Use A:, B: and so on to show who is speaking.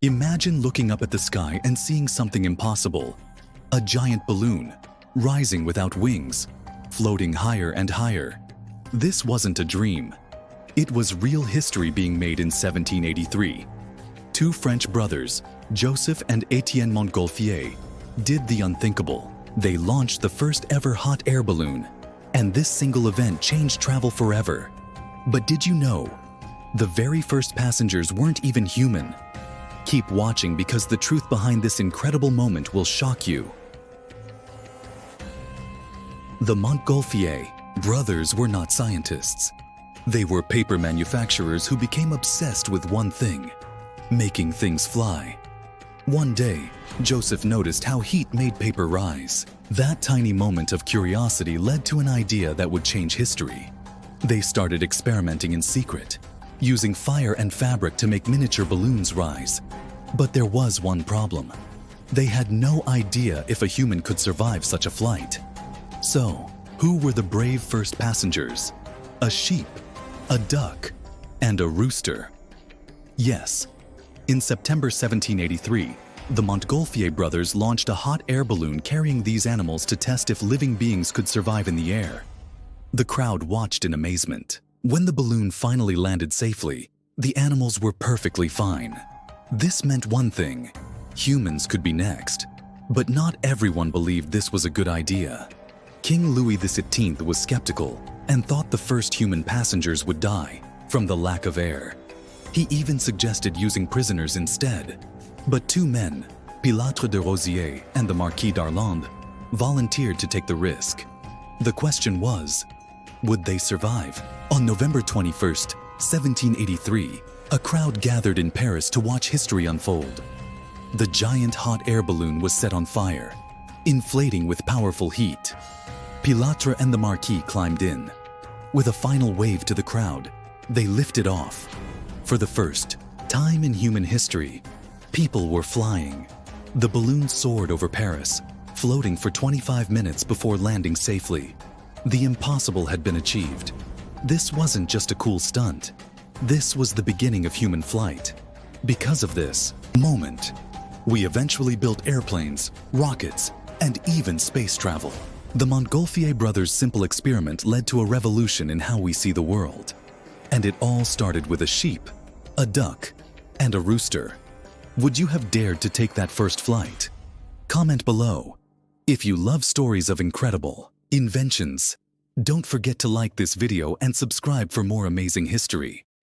A: Imagine looking up at the sky and seeing something impossible. A giant balloon, rising without wings, floating higher and higher. This wasn't a dream. It was real history being made in 1783. Two French brothers, Joseph and Etienne Montgolfier, did the unthinkable. They launched the first ever hot air balloon, and this single event changed travel forever. But did you know? The very first passengers weren't even human. Keep watching because the truth behind this incredible moment will shock you. The Montgolfier brothers were not scientists. They were paper manufacturers who became obsessed with one thing: making things fly. One day, Joseph noticed how heat made paper rise. That tiny moment of curiosity led to an idea that would change history. They started experimenting in secret, using fire and fabric to make miniature balloons rise. But there was one problem. They had no idea if a human could survive such a flight. So, who were the brave first passengers? A sheep, a duck, and a rooster. Yes, in September 1783, the Montgolfier brothers launched a hot air balloon carrying these animals to test if living beings could survive in the air. The crowd watched in amazement. When the balloon finally landed safely, the animals were perfectly fine. This meant one thing: humans could be next. But not everyone believed this was a good idea. King Louis XVI was skeptical and thought the first human passengers would die from the lack of air. He even suggested using prisoners instead. But two men, Pilatre de Rosier and the Marquis d'Arlande, volunteered to take the risk. The question was, would they survive? On November 21st, 1783, a crowd gathered in Paris to watch history unfold. The giant hot air balloon was set on fire, inflating with powerful heat. Pilatre and the Marquis climbed in. With a final wave to the crowd, they lifted off. For the first time in human history, people were flying. The balloon soared over Paris, floating for 25 minutes before landing safely. The impossible had been achieved. This wasn't just a cool stunt. This was the beginning of human flight. Because of this moment, we eventually built airplanes, rockets, and even space travel. The Montgolfier brothers' simple experiment led to a revolution in how we see the world. And it all started with a sheep, a duck, and a rooster. Would you have dared to take that first flight? Comment below. If you love stories of incredible inventions, don't forget to like this video and subscribe for more amazing history.